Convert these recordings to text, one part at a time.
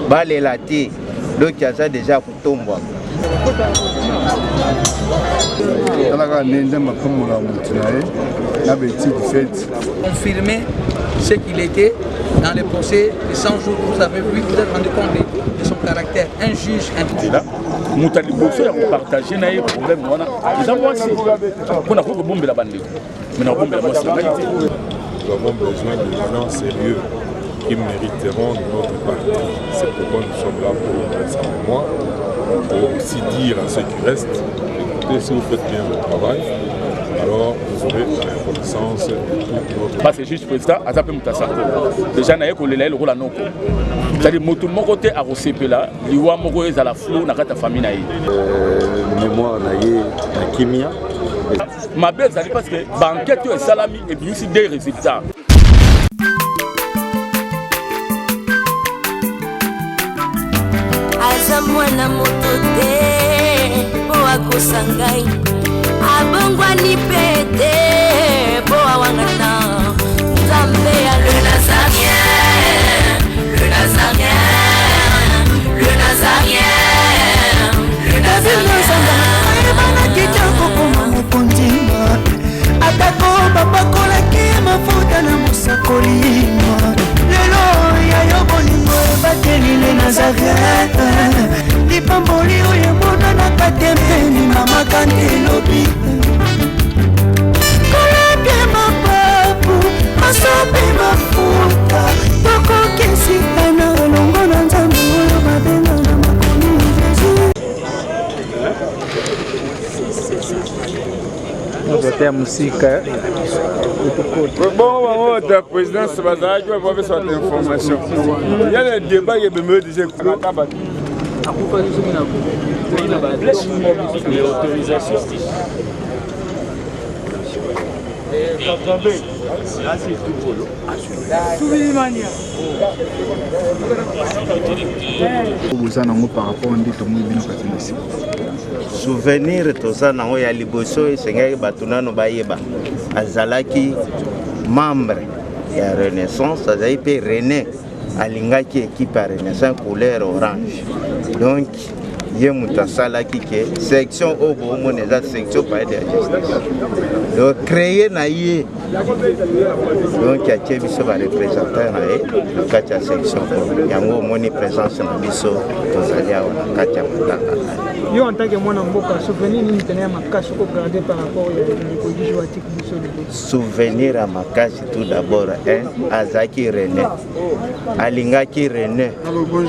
balela te donc aza déjà kutombwa confirmer ce qu'il était dans les procès de 100 jours. Vous avez vu, vous êtes rendu compte de son caractère. Un juge là Moutaliboso a partagé un problème. Nous avons besoin de gens sérieux qui mériteront notre parti. C'est pourquoi nous sommes là pour moi, pour aussi dire à ceux qui restent, écoutez, si vous faites bien le travail, alors vous aurez la reconnaissance de toute notre... Parce que juste président, à Zapé Moutassa, déjà, il y a le rôle à nous. C'est-à-dire que tout le monde est à Rosépela, l'Iwa Moko est à la flou, n'a pas ta famille. Mémoire, na Kimia. Ma belle, ça dit parce que banquette est salami et bien ici des résultats. Mwana moto te po akosangai abongwani pete po awangana Nzambe ya le Nazarien, le Nazarien, le Nazarien, le Nazarien. Mana kitoko koma mukondima atako babakolaki mafuta na musakolima lelo ya yobolingo bateli le Nazarien. Lipamboli oyo mona na katembeni mama kandelobi kolapye mapapu masope mafuta tokokesikana longo na Nzambe oyo babenga na makomi Jésus ya musika bon la présidence bazaki va voir cette information. Il y a le débat qui me disait l'autorisation. Souvenir toza nango ya liboso esengaki bato nano bayeba azalaki membre ya Renaissance, azali pe René alingaki équipe ya Renaissance couleur orange. Donc ye mutu asalaki ke section oyo boomona eza section palais de la justice, donc créé na ye, donc atie biso bareprésentant na ye na kati ya section oyo yango omoni présence na biso tozali awa na kati ya matanga. Yo en tant que mwana mboka souvenir nini tena ya makasi ko garder par rapport ya likodiji wa tiki biso libo? Souvenir ya makasi tout d'abord azaki René alingaki René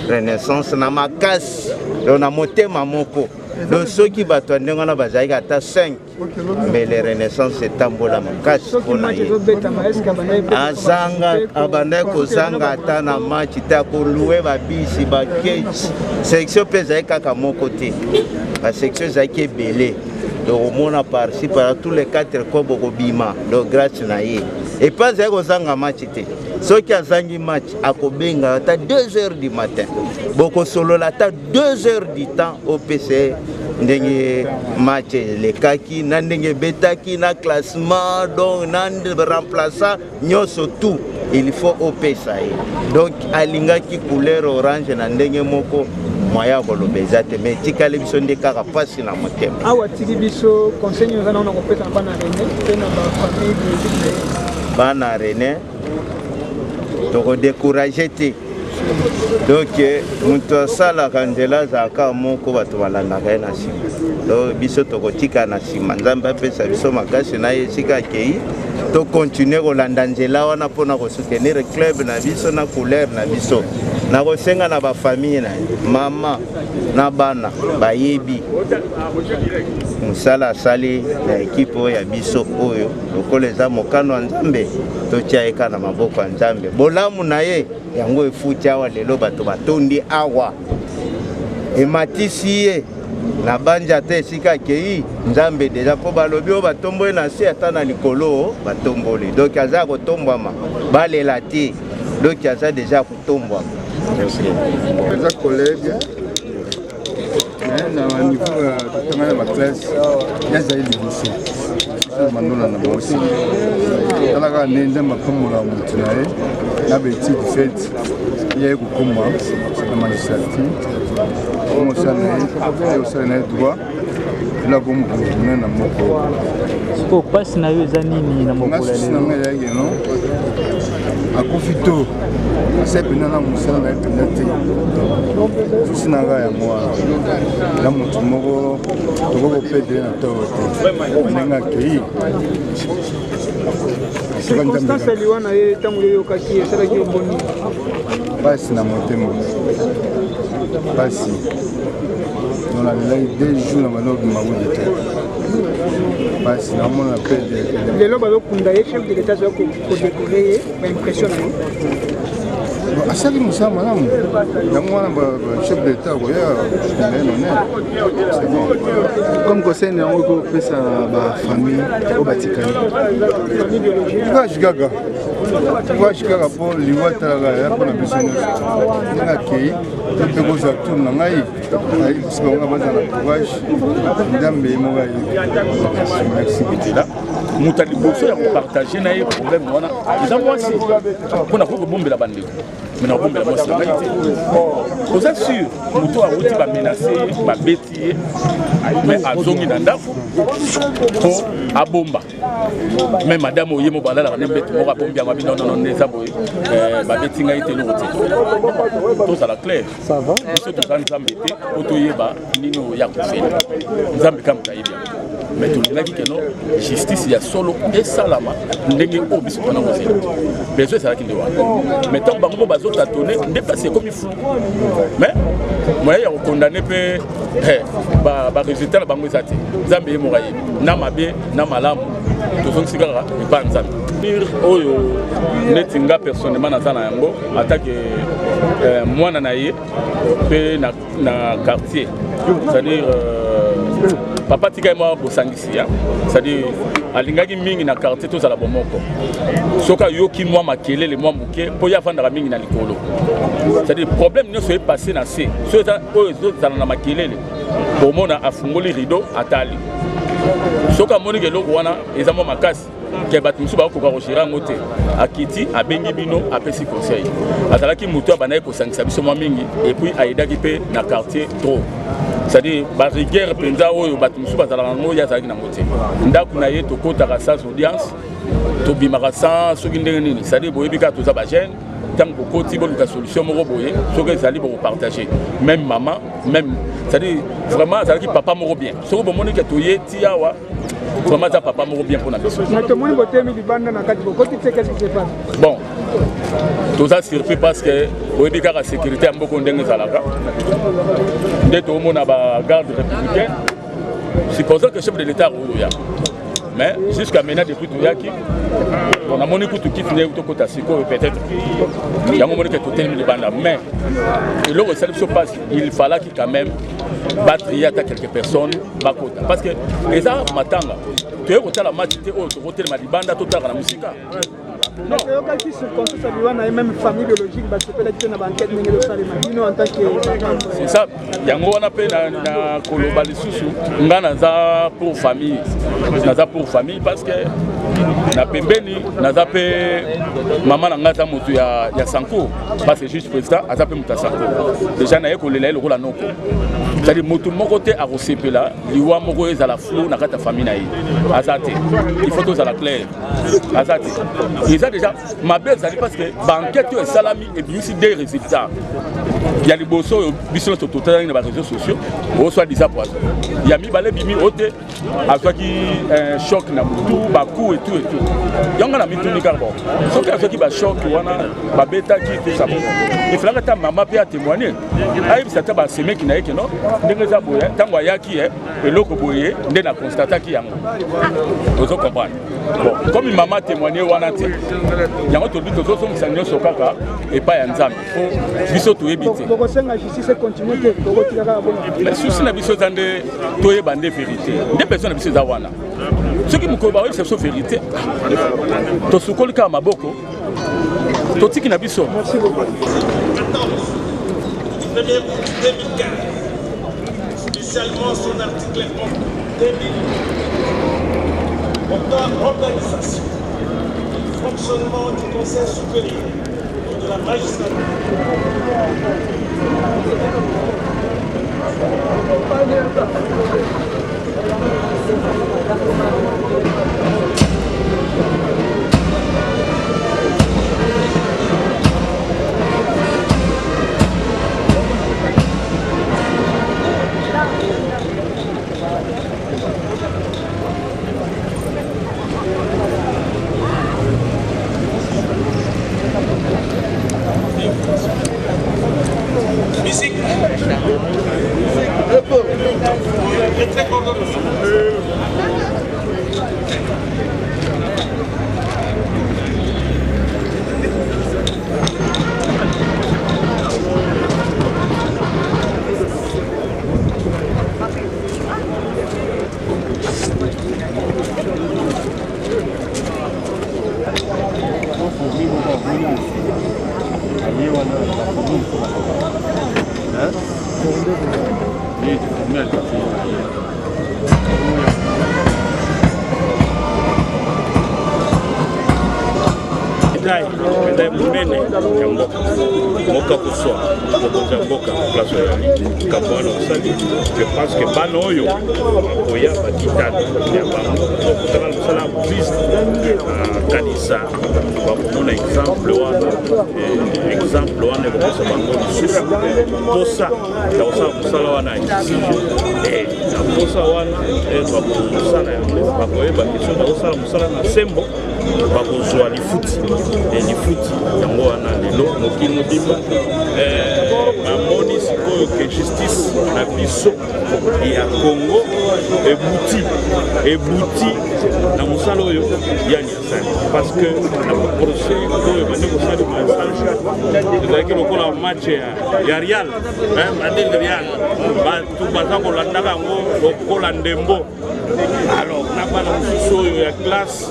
Renaissance na makasi na motema moko donc soki bato ndenge wana bazalaki ata 5 mais les Renaissance etambola makasi mpona ye azanga abandaki kozanga ata na match te akolue babisi baketi section mpe ezalaki kaka moko te basection ezalaki ebele donc omona parci par tous les 4 kobo kobima donc grâce na ye epe azalaki kozanga match te soki azangi match akobenga ata 2h du matin bokosolola ata 2h du temps au PC ndenge match lekaki na ndenge betaki na classement donc na remplaçant nyonso tout il faut opesa ye donc alingaki couleur orange na ndenge moko moya koloba eza te mais tikali biso nde kaka pasi na motema awa tiki biso conseil oza na kopesa bana René pe na bafamille de bana René tokodécouragé te donc mutu asalaka nzela azalaka moko bato balandaka ye na nsima donc biso tokotika na nsima Nzambe apesa biso makasi na ye esika akei tokontinue kolanda nzela wana mpona kosoutenir club na biso na couleur na biso na kosenga na bafamille na ye mama na bana bayebi mosala asali na ekipe oyo ya biso oyo lokola eza mokano ya Nzambe totia ye kaka na maboko ya Nzambe bolamu na ye yango efuti awa lelo bato batondi awa ematisi ye na banja te esika akei Nzambe deja mpo balobi oyo batomboye na se ata na likolo batomboli donc aza kotombwama balela te donc aza deja kotombwama Les collègues, au niveau de ma classe, il y a des évolutions. Je aussi. Je il y a eu la magistrature, droit. Là, comme pour passer na yezanini na mokola lelo. A confito. C'est bien na musala na penate. Sinaga ya moi. La mutu moko toko pede na to. Nenga kei. Circonstance liwana ye tangu yo kaki sala ki boni. Basi na motemo. Basi. On a deux jours dans le monde. Parce que on appelle les lobes avec chef de l'État pour décorer impressionné. À ça qui nous sommes madame. Chef de l'État comme conseil on peut faire sa famille au Vatican. Gaga. Gaga pour l'Ivoire pour la business. OK. Je peux vous tourner ngai. Parce qu'on a besoin de courage. Ndambe mogai. Merci là. Moutali bosso ya partager na problème wana. Eza mwasi. Kuna ko bombe la bande. Mais na bombe la mwasi ngai te. Vous êtes sûr muto a wuti ba menacer, ba betier. Mais azongi na ndako. Ko abomba. Mais madame oyemo bala la nembeto mo bombe ya bino non neza boy. Ba beti ngai te no te. Tout ça la clair. Ça va. Biso to san zambete otoyeba nino ya kufela. Nzambe kam tayibi. Mais tout le monde dit que non, justice il y a solo et salama ndenge obiso pona ko zela. Besoin ça qui doit. Mais tant bango bazo tatonner dépasser comme il faut. Mais moi il y a condamné pe ba résultat bango zati. Nzambe ye moraye. Na mabe na malamu. To son sigara et pas nzambe. Oyo netinga personnellement na zana yango attaque mwana na ye pe na quartier. C'est-à-dire papa tika moi bosangisi ya c'est-à-dire alingaki mingi na quartier to za la bomoko soka yoki moi makelele moi muke po ya fanda mingi na likolo c'est-à-dire problème ne soit passé na C so za oyo za na makelele bomona afungoli rideau atali soka moni ke loko wana ezamo makasi ke batu musu ba ko rochira ngote akiti abengi bino apesi conseil azalaki mutu abanaye ko sangisa biso moi mingi et puis aidaki pe na quartier trop. C'est-à-dire la rigueur penza oyo batu musu bazala ngo ya zaki na ngote ndaku na ye to kota ka sans audience to bimaka sans soki ndenge nini c'est-à-dire boyebika to za ba jeune tant ko koti bo luka solution moko boye soki ezali bo partager même maman même c'est-à-dire vraiment ça qui papa moko bien soki bo moni ke to ye tiawa vraiment ça papa moko bien pour na biso na to moni botemi libanda na kati ko tite qu'est-ce qui se passe bon tout ça surpris parce que boyebika la sécurité mboko ndenge zalaka ndето mona ba garde républicaine supposons que le chef de l'État Rouya. Mais jusqu'à maintenant, depuis Touyaki, on a mon écoute qui finit au côté peut-être. Il y a un moment que tout est mis mais le recel se passe, il fallait qu'il quand même battre quelques personnes. Parce que les gens m'attendent. Tu es au la match, tu es au côté de Malibanda, tout à la musique. Non, il y a même famille biologique, parce que peut-être dans l'enquête, en tant que... C'est ça. Il y a un peu de Koloba Lissousou. On a pour famille. Pour famille parce que na pembeni na zape maman na ngata mutu ya Sanko parce que juste président azape muta Sanko déjà na yeko lela lokola noko c'est-à-dire mutu moko te a rosepela liwa moko ezala flou na kata famille na ye azate il faut tous à la claire azate ils ont déjà ma belle zali parce que banquette est salami et bien aussi des résultats il y a les bosso biso to total na réseaux sociaux au soit disant poison il y a mi balé bimi ote a toi qui un choc na mutu baku et tout yanga na mituni carbone so que ceux qui ba choc wana ba beta qui tout ça il fallait que ta maman peut témoigner ai ça ta ba semaine qui na yeke non ndenge za boya tango yaki et loko boye ndé na constater qui yango vous comprenez bon comme maman témoigner wana te yango to bito so so sanyo sokaka et pas yanzam faut biso to ebité boko senga justice continue que boko tikaka bon mais souci na biso tande to yebande vérité ndé personne na biso za wana ce qui me koba c'est sa vérité to sukoli ka maboko to tiki na biso. Merci beaucoup. Premier 2015, spécialement son article 2000, portant organisation et fonctionnement du Conseil supérieur de la magistrature. Musique. Très content. médaille monene ya mboka moka kozwa mokonzi ya mboka place oyali kambo wana osali. Je pense que bana oyo oya bakitana ya bango okotala mosala ya bobiste kanisa bakomona exemple wana ekokosa bango lisusu mposa ya kosala mosala wana ya kisije na mposa wana bakosala yango bakoyeba kiso bakosala mosala na sembo bakozwa lifuti yango wana lelo mokili mobimba bamoni sikoyo ke justice na biso ya Congo ebuti na mosala oyo yani asali parce que na projet oyo bande kosali masange ezalaki lokola match ya Real badel Real batu baza kolandaka yango lokola ndembo. Alors na bana mosusu oyo ya classe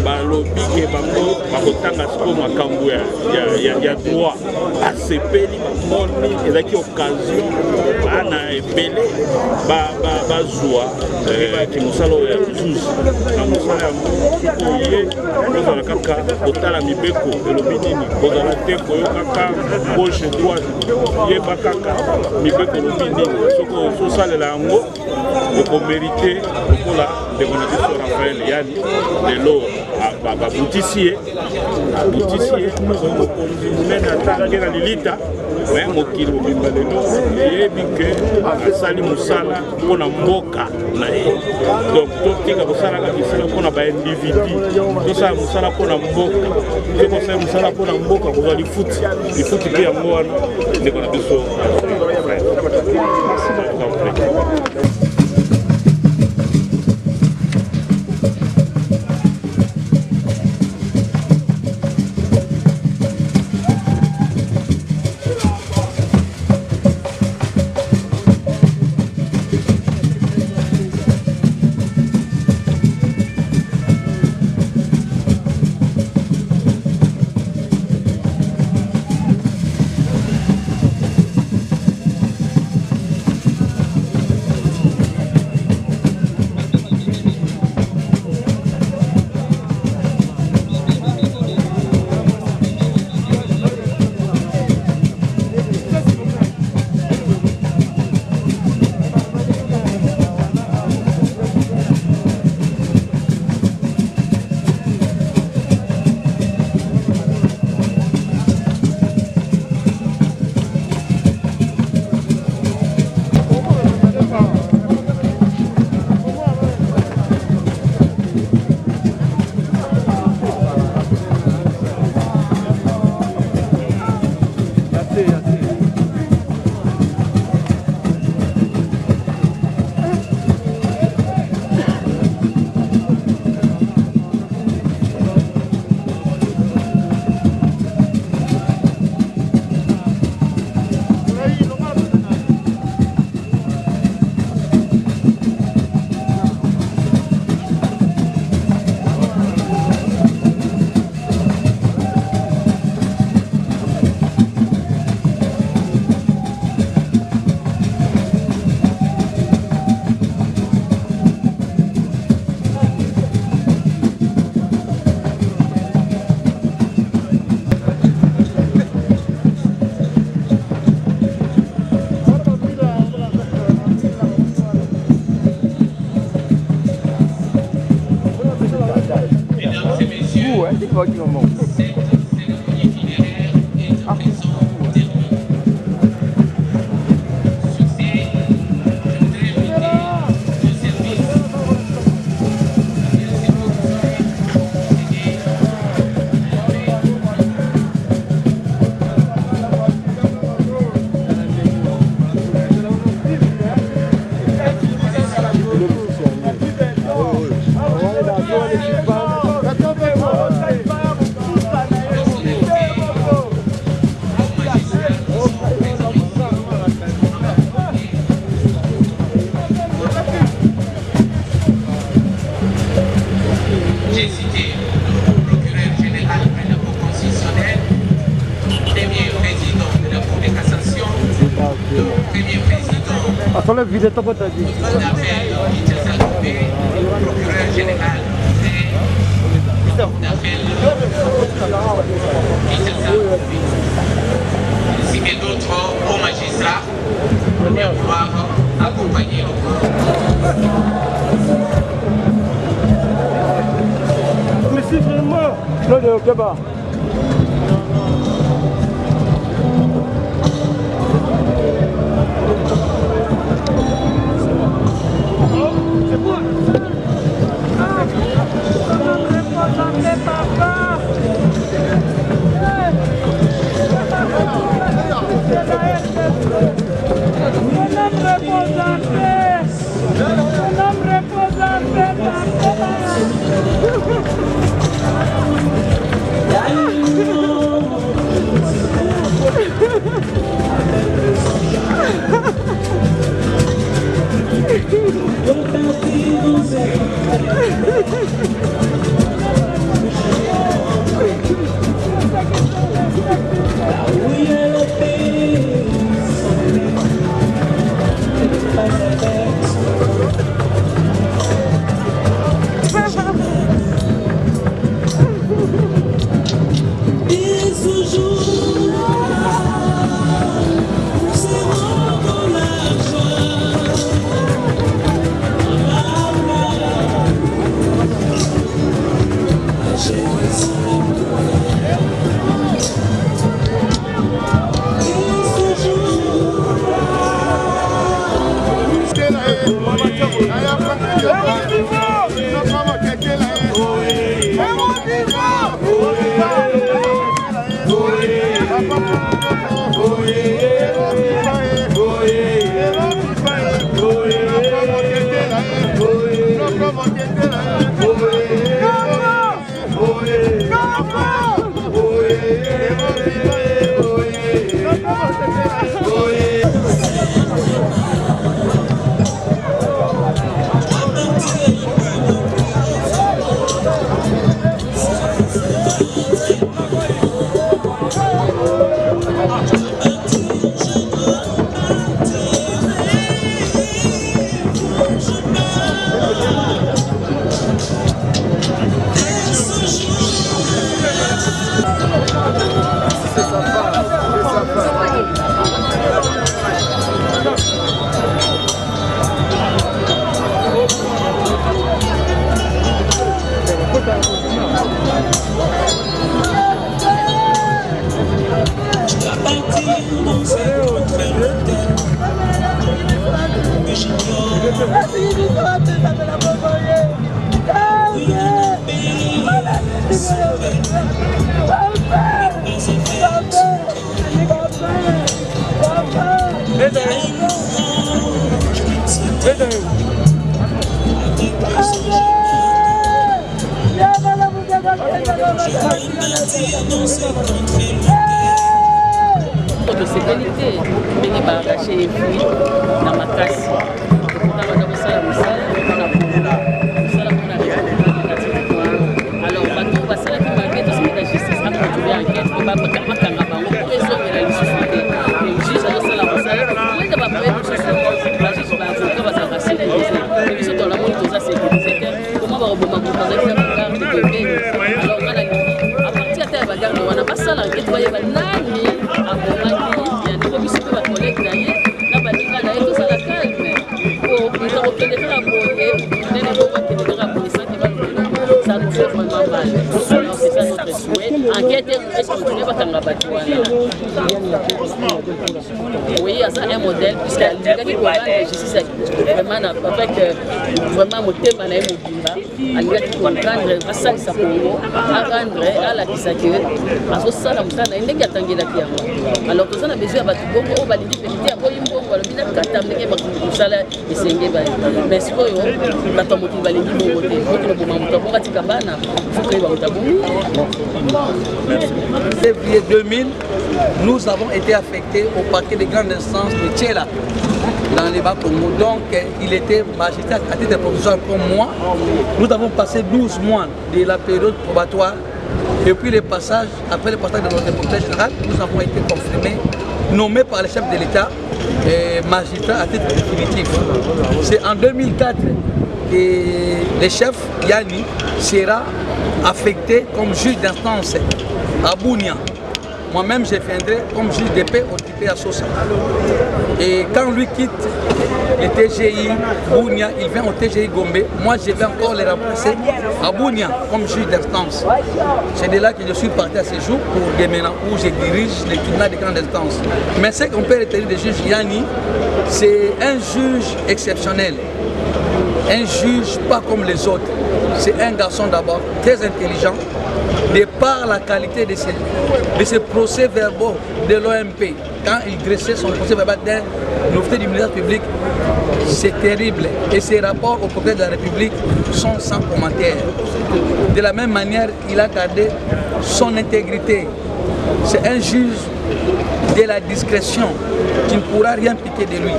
balobi ke bango bakotanga sikoyo makambo ya droit basepeli bamoni ezalaki occasion bana ebele bazwa mosala oyo ya juge na mosala yango sikoyo ye kozala kaka kotala mibeko elobi nini kozala te koyokaka gauche droite yeba kaka mibeko elobi nini soko osalela yango okomerite lokola ndeko na biso Raphaël yani lelo babutisi ye mokonzi monene atangaki na lilita me mokili mobimba lelo eyebi ke asali mosala mpona mboka na ye. Donc totika kosalaka misala mpona baindividu, tosala mosala mpona mboka. Te kosala mosala mpona mboka kozwa lifuti mpe yango wana ndeko na biso. pas qui moment. Attends, vide ton pote, dit. Procureur général. Ainsi que d'autres hauts magistrats pour bien pouvoir accompagner le corps. Mais si vraiment, non, de Okeba. de sécurité, mais il va arracher les fruits dans ma casse. Alors, bateau va s'arrêter malgré tout ce que la justice a continué à enquête, il va me pour résoudre la justice. Le juge a lancé la recette. Comment il va pas être justice? La juge va avocat va s'arracher les dossiers. Mais surtout, la monnaie de la sécurité, comment va rebondir pour faire une garde de bébé? Alors, on a à partir de la garde, on a pas ça l'enquête, voyez, nani, à mon mari, il y a des commissions qui vont collecter d'ailleurs, là, tout ça la calme. un modèle, puisqu'alingaki korendre justice vraiment avec vraiment motema na ye mobimba, alingaki korendre asalisa Congo, arendre alakisaki azosala mosala na ye ndenge atangelaki yango. Alors toza na besoin ya bato bongo oyo balingi pelite yango ye mbongo alobi nakata ndenge mosala esenge baye. Mais sikoyo bato ya mokili balingi bongo te, mokili oboma moto abongo atika bana fokoyeba moto abomi. Février 2000, nous avons été affectés au parquet de grande instance de Tchela, dans les Bas-Congo. Donc, il était magistrat à titre provisoire comme moi. Nous avons passé 12 mois de la période probatoire. Et puis, après le passage de notre procureur général, nous avons été confirmés, nommés par le chef de l'État, magistrat à titre définitif. C'est en 2004 que le chef Yanni sera affecté comme juge d'instance à Bounia. Moi-même, je viendrai comme juge de paix au TP à Sosa. Et quand lui quitte le TGI Bounia, il vient au TGI Gombe. Moi, je vais encore le remplacer à Bounia comme juge d'instance. C'est de là que je suis parti à ce jour pour Gemena, où je dirige le tribunal de grande instance. Mais ce qu'on peut retenir de juge Yanni, c'est un juge exceptionnel. Un juge pas comme les autres. C'est un garçon d'abord très intelligent, de par la qualité de ses procès-verbaux de l'OMP. Quand il dressait son procès-verbal d'un officier du ministère public, c'est terrible. Et ses rapports au procureur de la République sont sans commentaire. De la même manière, il a gardé son intégrité. C'est un juge de la discrétion qui ne pourra rien piquer de lui.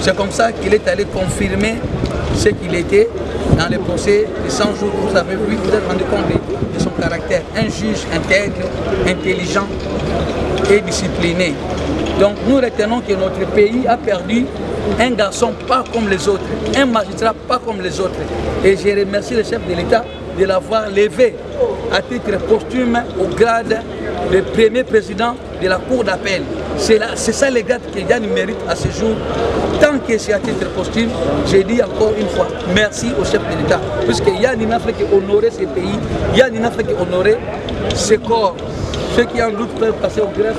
C'est comme ça qu'il est allé confirmer ce qu'il était dans le procès de 100 jours. Vous avez vu, vous êtes rendu compte de son caractère. Un juge intègre, intelligent et discipliné. Donc nous retenons que notre pays a perdu un garçon pas comme les autres, un magistrat pas comme les autres. Et je remercie le chef de l'État de l'avoir levé à titre posthume au grade de premier président de la Cour d'appel. C'est ça le grade que Yann mérite à ce jour. Tant que c'est à titre posthume, j'ai dit encore une fois merci au chef de l'État. Puisque Yann n'a fait qu'honorer ce pays, Yann n'a fait qu'honorer ses corps. Ceux qui en doute peuvent passer au greffe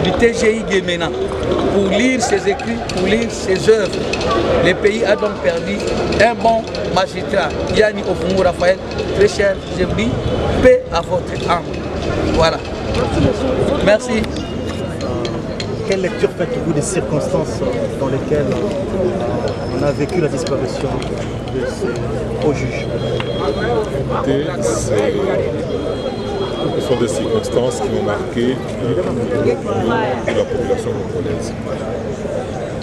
du TGI Gemena pour lire ses écrits, pour lire ses œuvres. Le pays a donc perdu un bon magistrat. Yanni Ofungo Raphaël, très cher, je vous dis, paix à votre âme. Voilà. Merci. Quelle lecture faites-vous des circonstances dans lesquelles on a vécu la disparition de ces hauts juges? Ce sont des circonstances qui ont marqué la population congolaise.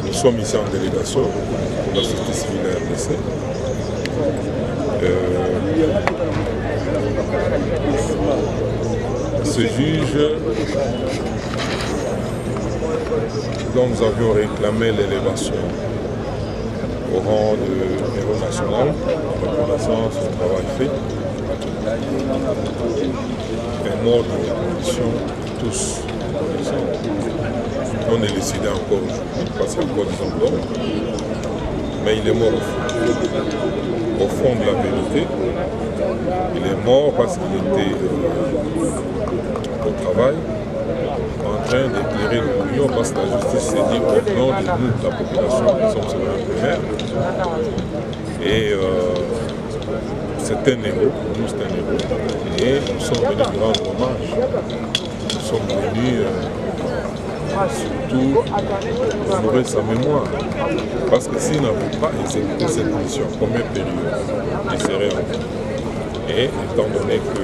Nous sommes ici en délégation pour la société civile RDC. Ce juge dont nous avions réclamé l'élévation au rang de héros national, en reconnaissance au travail fait, est mort dans des conditions que tous connaissons. On est décidé encore aujourd'hui, parce qu'il y a encore des endroits, mais il est mort au fond de la vérité. Il est mort parce qu'il était au travail, en train d'éclairer l'opinion, parce que la justice s'est dit au nom de nous, la population, nous sommes sur un primaire. Et c'est un héros, pour nous c'est un héros. Et nous sommes venus lui rendre hommage. Nous sommes venus surtout honorer sa mémoire. Parce que s'il n'avait pas exécuté cette mission, combien de périodes il serait en vie. Et étant donné que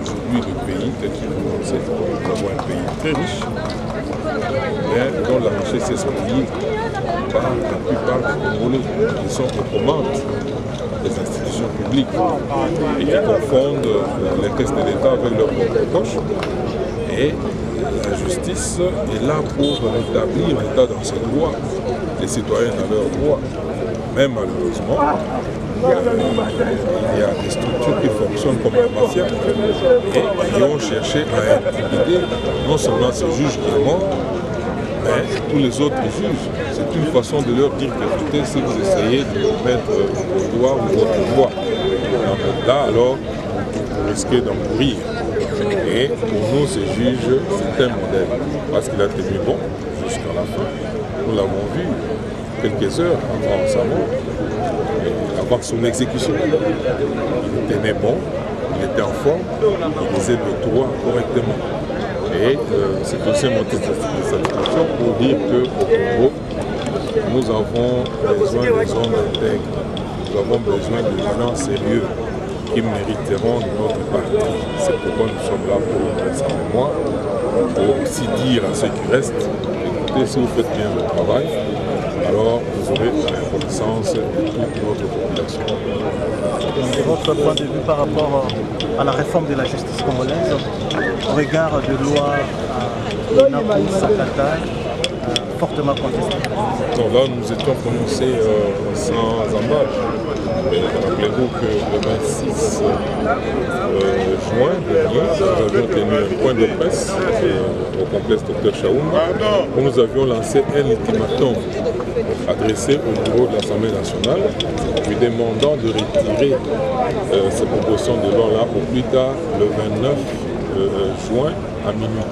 aujourd'hui le pays, tel qu'il nous sait, nous avons un pays très riche, mais dont la richesse est spoliée par la plupart des Congolais qui sont aux commandes des institutions publiques et qui confondent les caisses de l'État avec leurs propres poches. Et la justice est là pour rétablir l'État dans ses droits, les citoyens dans leurs droits. Mais malheureusement, il y a des structures qui fonctionnent comme la mafia et qui ont cherché à intimider non seulement ce juge qui est mort, mais tous les autres juges. C'est une façon de leur dire qu'écoutez, si vous essayez de vous mettre vos doigts ou votre voix dans votre là, alors vous risquez d'en mourir. Et pour nous, ce juge, c'est un modèle, parce qu'il a tenu bon jusqu'à la fin. nous l'avons vu quelques heures avant sa mort, avant son exécution. Il tenait bon, il était en forme, il disait le droit correctement. Et c'est aussi un motif de satisfaction pour dire qu'au Congo, nous avons besoin des hommes intègres, nous avons besoin de gens sérieux qui mériteront notre parti. C'est pourquoi nous sommes là pour sa mémoire, pour aussi dire à ceux qui restent, écoutez, si vous faites bien le travail, alors vous aurez la reconnaissance de toute notre population. Et votre point de vue par rapport à la réforme de la justice congolaise, au regard de loi Nakou Sakata, fortement contestée? Donc là, nous étions prononcés sans embâche. Rappelez-vous que le 26 juin dernier, nous avions tenu un point de presse au complexe Dr Chaouma où nous avions lancé un ultimatum adressé au bureau de l'Assemblée nationale, lui demandant de retirer ces propositions de loi-là au plus tard le 29 juin à minuit.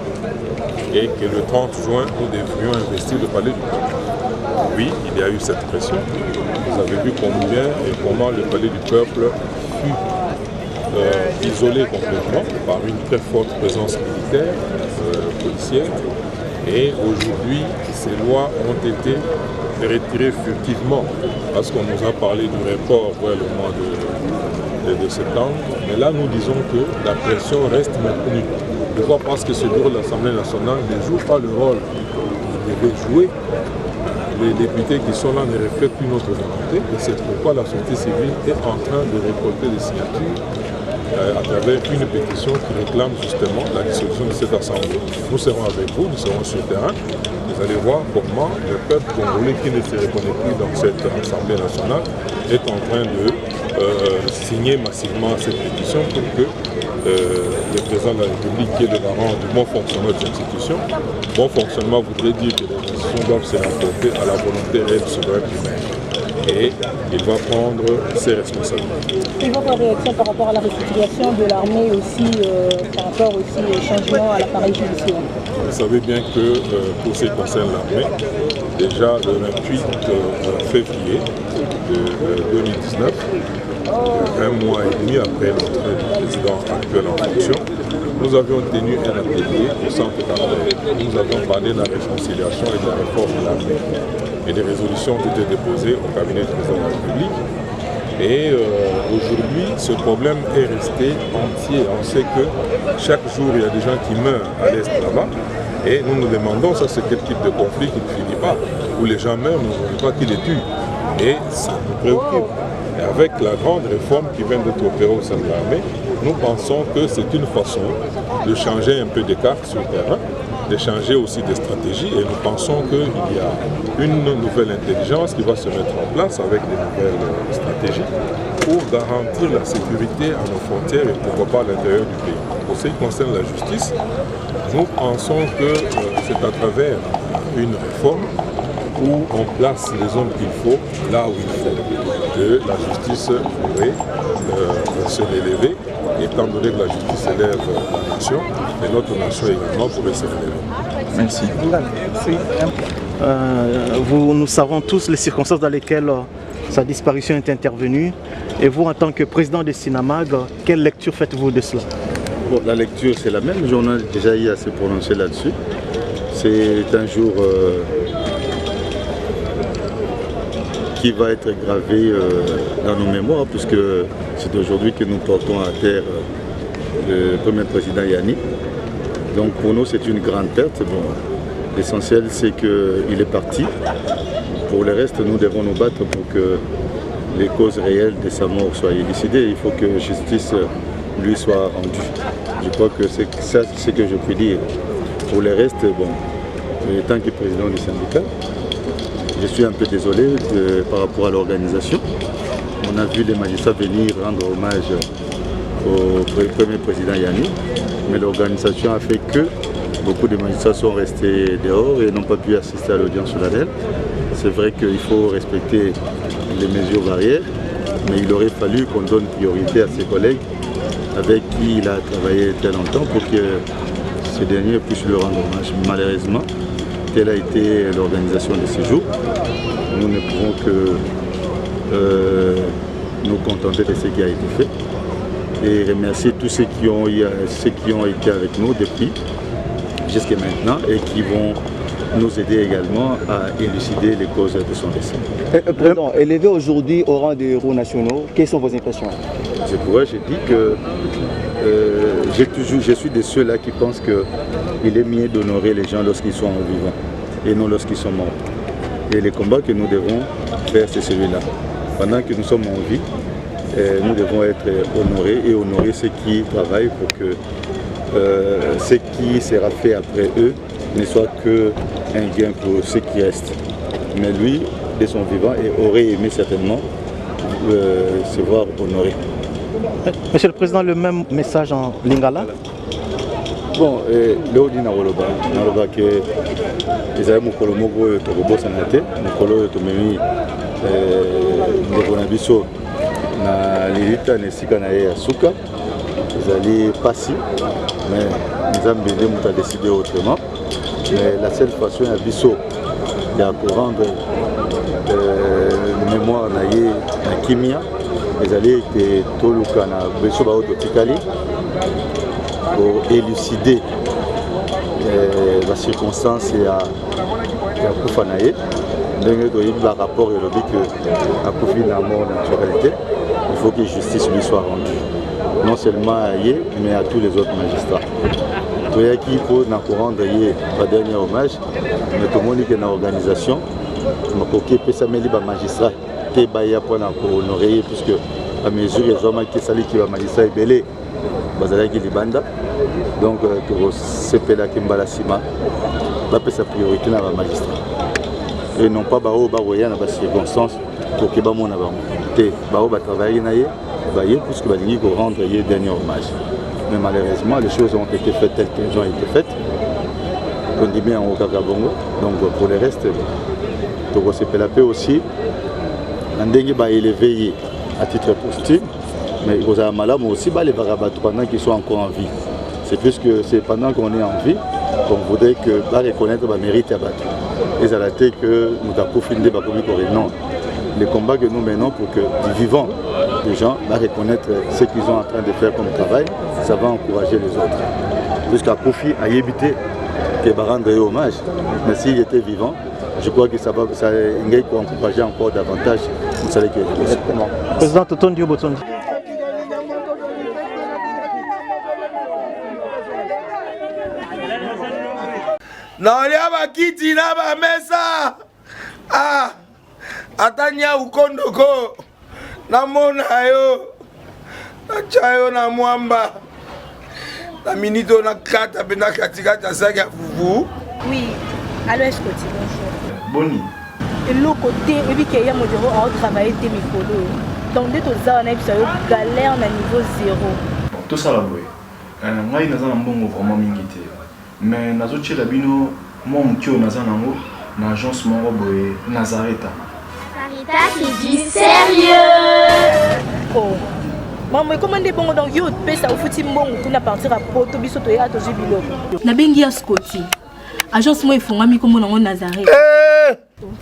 Et que le 30 juin, nous devrions investir le palais du peuple. Oui, il y a eu cette pression. Vous avez vu combien et comment le palais du peuple fut isolé complètement par une très forte présence militaire, policière. Et aujourd'hui, ces lois ont été retirées furtivement parce qu'on nous a parlé du report vers le mois de septembre. Mais là, nous disons que la pression reste maintenue. Pourquoi? Parce que ce bureau de l'Assemblée nationale ne joue pas le rôle qu'il devait jouer. Les députés qui sont là ne reflètent plus notre volonté et c'est pourquoi la société civile est en train de récolter des signatures à travers une pétition qui réclame justement la dissolution de cette assemblée. Nous serons avec vous, nous serons sur le terrain. Vous allez voir comment le peuple congolais qui ne se reconnaît plus dans cette assemblée nationale est en train de signer massivement cette pétition pour que le président de la République, qui est le garant du bon fonctionnement des institutions, bon fonctionnement voudrait dire que les institutions doivent se rapporter à la volonté réelle souveraine humaine. Et il va prendre ses responsabilités. Et votre réaction par rapport à la restitution de l'armée aussi, par rapport aussi au changement à l'appareil judiciaire? Vous savez bien que pour ce qui concerne l'armée, déjà le 28 février 2019, un mois et demi après l'entrée du président actuel en fonction, nous avions tenu un atelier au centre d'armée. Nous avions parlé de la réconciliation et de la réforme de l'armée. Et des résolutions ont été déposées au cabinet du président de la République. Et aujourd'hui, ce problème est resté entier. On sait que chaque jour, il y a des gens qui meurent à l'est là-bas. Et nous nous demandons, ça c'est quel type de conflit qui ne finit pas, où les gens meurent, nous ne voulons pas qu'ils les tuent. Et ça nous préoccupe. Et avec la grande réforme qui vient d'être opérée au sein de l'armée, nous pensons que c'est une façon de changer un peu des cartes sur le terrain, de changer aussi des stratégies. Et nous pensons qu'il y a une nouvelle intelligence qui va se mettre en place avec des nouvelles stratégies pour garantir la sécurité à nos frontières et pourquoi pas à l'intérieur du pays. Pour ce qui concerne la justice, nous pensons que c'est à travers une réforme où on place les hommes qu'il faut là où il faut, que la justice pourrait se relever, étant donné que la justice élève la nation, et notre nation également pourrait se relever. Merci. Nous savons tous les circonstances dans lesquelles sa disparition est intervenue. Et vous, en tant que président de Sinamag, quelle lecture faites-vous de cela? Bon, la lecture, c'est la même. Le journal déjà eu à se prononcer là-dessus. C'est un jour qui va être gravé dans nos mémoires, puisque c'est aujourd'hui que nous portons à terre le premier président Yanni. Donc pour nous, c'est une grande perte. Bon, l'essentiel, c'est qu'il est parti. Pour le reste, nous devons nous battre pour que les causes réelles de sa mort soient élucidées. Il faut que justice lui soit rendue. Je crois que c'est ça ce que je puis dire. Pour le reste, bon, en tant que président du syndicat, je suis un peu désolé par rapport à l'organisation. On a vu les magistrats venir rendre hommage au premier président Yanni, mais l'organisation a fait que beaucoup de magistrats sont restés dehors et n'ont pas pu assister à l'audience solennelle. C'est vrai qu'il faut respecter les mesures barrières, mais il aurait fallu qu'on donne priorité à ses collègues avec qui il a travaillé très longtemps pour que ces derniers puissent lui rendre hommage. Malheureusement, telle a été l'organisation de ces jours. Nous ne pouvons que nous contenter de ce qui a été fait et remercier tous ceux qui ont été avec nous depuis jusqu'à maintenant et qui vont nous aider également à élucider les causes de son décès. Président, élevé aujourd'hui au rang des héros nationaux, quelles sont vos impressions? C'est pourquoi je dis que je suis de ceux-là qui pensent qu'il est mieux d'honorer les gens lorsqu'ils sont vivants et non lorsqu'ils sont morts. Et les combats que nous devons faire, c'est celui-là. Pendant que nous sommes en vie, nous devons être honorés et honorer ceux qui travaillent pour que ce qui sera fait après eux ne soit qu'un gain pour ceux qui restent. Mais lui, de son vivant, aurait aimé certainement se voir honoré. Monsieur le Président, le même message en lingala? Bon, le dit Naroloba que les amis mokolo moko tokobosa na te mokolo tomemi ndeko na biso na lilita na esika na ye ya suka ezali pasi mais nzambe nde moto a décidé autrement. Mais la seule façon ya biso ya korendre mémoire na ye na kimia ezali ete toluka na biso bao totikali pour élucider la circonstance et à Koufanaye. Le rapport et le dit qu'à Koufi n'a mort naturalité, il faut que justice lui soit rendue. Non seulement à Yé, mais à tous les autres magistrats. Il y a qui faut rendre Yé le dernier hommage, mais tout le monde qui est dans l'organisation, il peut s'amener les magistrats qui pour honorer, puisque à mesure les hommes qui sont les magistrats est belé. Donc, c'est là qui m'a sa priorité dans la magistrat. Et non pas dans les circonstances pour que les gens travaillent puisque les gens rendent le dernier hommage. Mais malheureusement, les choses ont été faites telles qu'elles ont été faites. On dit bien au Kakabongo. Donc, pour le reste, CPLAP aussi, on a élevé à titre posthume. Mais il y a malades aussi les varabatous pendant qu'ils sont encore en vie. C'est plus que c'est pendant qu'on est en vie qu'on voudrait que reconnaître le mérite à battre. Et ça a été que nous avons fini non. Les combats que nous menons pour que les vivants, les gens, reconnaître ce qu'ils sont en train de faire comme travail, ça va encourager les autres. Jusqu'à Kofi a évité qu'il va rendre hommage. Mais s'il était vivant, je crois que ça va encourager encore davantage. Vous savez que Président Totondi Botondi. naolia bakiti na bamesa atanya ukondoko namona yo nacha yo na mwamba na minito na kata pena katikati ya saki ya fufu. Oui, alors est-ce que tu bonjour Boni et l'autre côté et puis qu'il y a mon bureau à travailler tes micros donc dès tout ça on a eu galère na niveau 0 tout ça la boy ngai naza na mbongo vraiment mingi te mais nazotiela bino mwa mokio naza nango na agence moko boye Nazareta. Caritas, c'est du sérieux. Oh maman comment des bongo donc yo pesa au futi mbongo kuna partir à poto biso to ya to jibilo na bengi ya Scotty agence mo ifungami comme nango Nazareta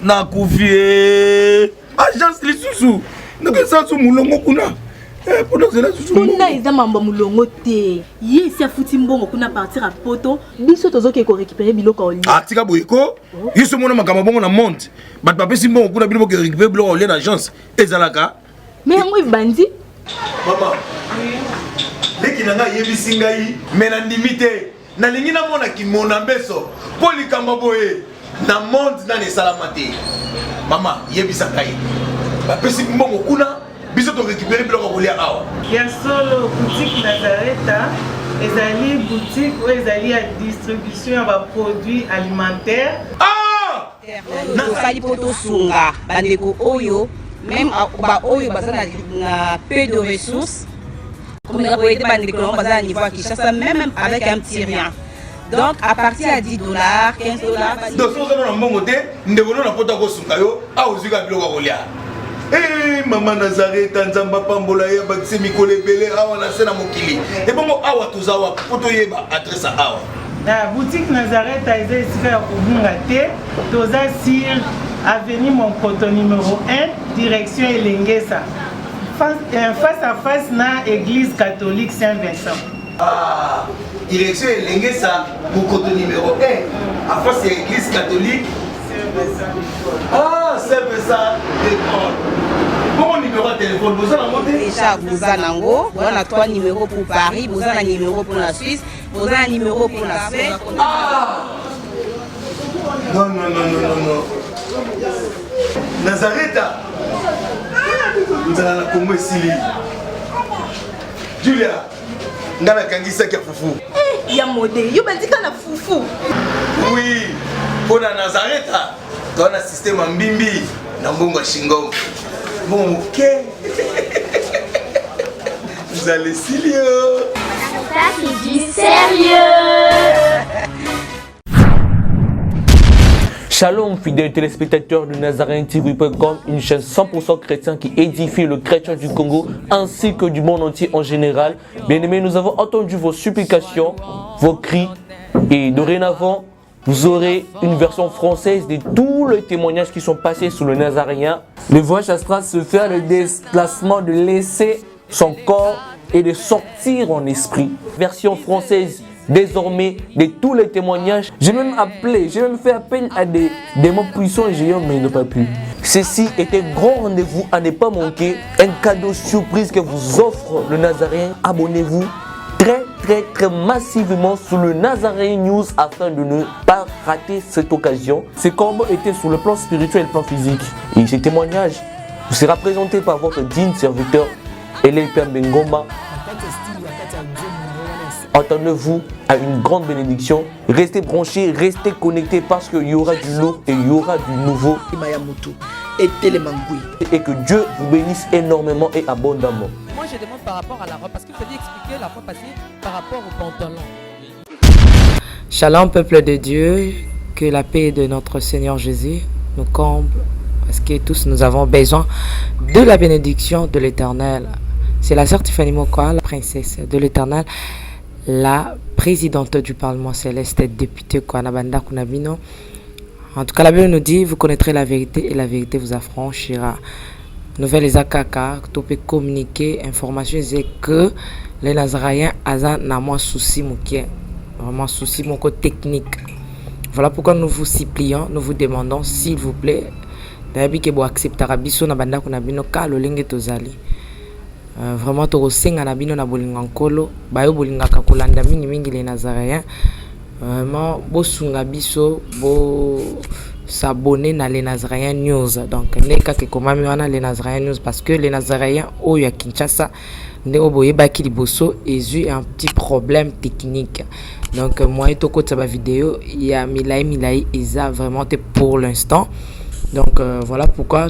na kufie agence lisusu ndeke sansu mulongo kuna kuna eza mambo mulongo te ye si afuti mbongo kuna partir à poto biso tozoke ko récupérer biloko oli tika boyeko yiso mona makambo bongo na monte bat papesi mbongo kuna biloko récupérer biloko oli na agence ezalaka mais yango ibandi mama leki nanga yebisi ngai mais na ndimite nalingi namona kimona mbeso po likambo boye na monte na nesalama te mama yebisa ngai bapesi mbongo kuna biso to récupérer biloko kolia awa ya solo boutique Nazareta ezali boutique ou ezali ya distribution ya ba produits alimentaires nakosali po tosunga bandeko oyo même ba oyo baza na peu de ressources comme na boyede bandeko na baza na niveau à Kinshasa même avec un petit rien. Donc à partir à $10, $15 donc so na mbongo te ndeko na pota ko sunga yo awuzika biloko kolia. Eh maman Nazareta nzamba pambola ya bakise mikolo ebele awa na sena mokili. Et bongo awa tozawa poto yeba adresse awa. La boutique Nazareth a été ici à Kubungate, Toza Sir, avenue Monkoto numéro 1, direction Elengesa. Face à face na église catholique Saint-Vincent. Ah, direction Elengesa, Monkoto numéro 1, à face à l'église catholique Saint-Vincent. Ah, Saint-Vincent, d'accord. Bon numéro de téléphone, vous avez monté déjà, vous avez on a 3 numéros pour Paris, vous avez un numéro pour la Suisse, vous avez un numéro pour la Suède. Ah non, non, non, non, non, non. Nazareth, nous allons la Congo ici. Julia, nous allons kangisa kia foufou. Eh, ya modé, yo bandika na foufou. Oui, pour la Nazareth, tu as un système en bimbi, dans Bongo Shingo. Bon, ok. Vous allez sérieux. Ça, c'est du sérieux. Shalom, fidèles téléspectateurs de NazaréenTV.com, une chaîne 100% chrétien qui édifie le chrétien du Congo ainsi que du monde entier en général. Bien-aimés, nous avons entendu vos supplications, vos cris et dorénavant, vous aurez une version française de tous les témoignages qui sont passés sous le Nazaréen. Le voyage astral se fait le déplacement de laisser son corps et de sortir en esprit. Version française désormais de tous les témoignages. J'ai même fait appel à des démons puissants et géants, mais ils n'ont pas pu. Ceci est un grand rendez-vous à ne pas manquer. Un cadeau surprise que vous offre le Nazaréen. Abonnez-vous très massivement sur le Nazaréen News afin de ne pas rater cette occasion. Ces combats étaient sur le plan spirituel et le plan physique. Et ces témoignages vous sera présenté par votre digne serviteur, Elépia Bengoma. Attendez-vous à une grande bénédiction. Restez branchés, restez connectés parce qu'il y aura du lourd et il y aura du nouveau. Et que Dieu vous bénisse énormément et abondamment. Moi je demande par rapport à la robe, parce que vous aviez expliqué la fois passée par rapport au pantalon. Shalom peuple de Dieu, que la paix de notre Seigneur Jésus nous comble, parce que tous nous avons besoin de la bénédiction de l'Éternel. C'est la sœur Tiffany Mokoa, la princesse de l'Éternel, la présidente du Parlement céleste, députée Kwanabanda Kunabino. En tout cas, la Bible nous dit, vous connaîtrez la vérité et la vérité vous affranchira. Nouvelle Zakaka, tu peux communiquer, information, c'est que les Nazaréens ont un souci, vraiment souci technique. Voilà pourquoi nous vous supplions, nous vous demandons, s'il vous plaît, d'ailleurs, vous accepter Rabiso Nabanda Kunabino, car le lingue tozali. Vraiment tokosenga na bino na bolinga nkolo bayo bolinga kakolanda mingi les Nazaréens vraiment bosunga biso bo s'abonner na les Nazaréens News donc neka ke komami wana les Nazaréens News parce que les Nazaréens oyo ya Kinshasa ndeko boyebaki liboso ezu un petit problème technique donc moi tokota ba vidéo ya milai eza vraiment pour l'instant donc voilà pourquoi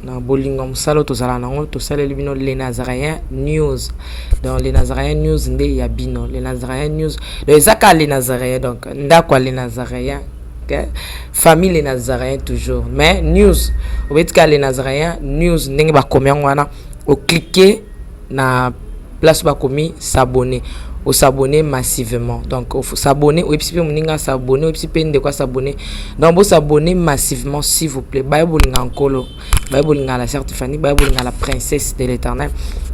dans bolingo musalo tozala nango tosala libino les Nazaréens News dans les Nazaréens News nde ya bino les Nazaréens News les zaka les Nazaréens donc ndakwa les Nazaréens okay? Famille les Nazaréens toujours mais news obetika les Nazaréens News ndenge ba komi wana o cliquer na place ba komi s'abonner au s'abonner massivement donc il faut s'abonner au epipe moninga s'abonner au epipe de quoi s'abonner donc vous s'abonner massivement s'il vous plaît bible ngakolo bible ngala sœur Tiffany bible ngala princesse de l'Éternel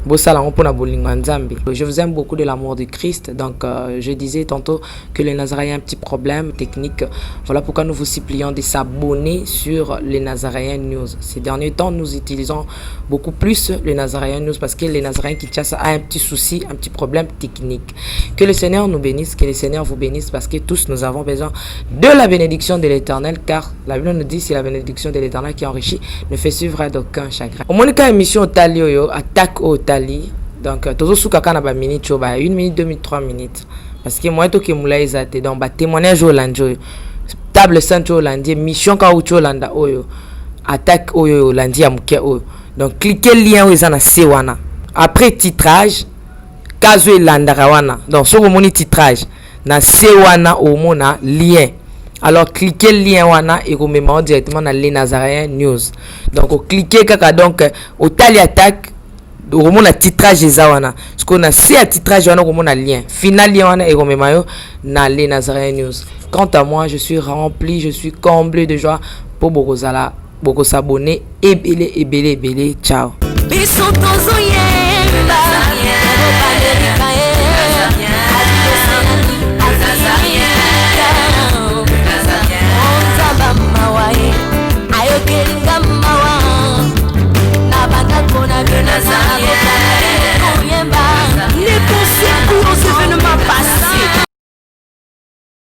je vous aime beaucoup de l'amour de Christ donc je disais tantôt que les Nazaréens ont un petit problème technique voilà pourquoi nous vous supplions de s'abonner sur les Nazaréens News. Ces derniers temps nous utilisons beaucoup plus les Nazaréens News parce que les Nazaréens qui chassent a un petit souci, un petit problème technique. Que le Seigneur nous bénisse, que le Seigneur vous bénisse parce que tous nous avons besoin de la bénédiction de l'Éternel car la Bible nous dit c'est la bénédiction de l'Éternel qui enrichit ne fait suivre d'aucun chagrin. Au moins quand émission au Talio attaque au Tali donc toujours sous kaka na ba minute 1 minute 2 minutes 3 minutes parce que moi to ke moulay zate donc ba témoignage au lanjo table sainte au lundi mission ka au landa oyo attaque oyo lundi ya muke oyo donc cliquez lien oyo na sewana après titrage kazo elandaka wana donc sur mon titrage na sewana au mona lien alors cliquez lien wana et vous mettez directement dans les Nazaréens News donc cliquez kaka donc au tali attaque okomona titrage eza wana parce qu'on a si à titrage wana okomona lien final lien wana ekomema yo na les Nazaréens News. Quant à moi, je suis rempli, je suis comblé de joie pour bokozala s'abonner et belé ciao.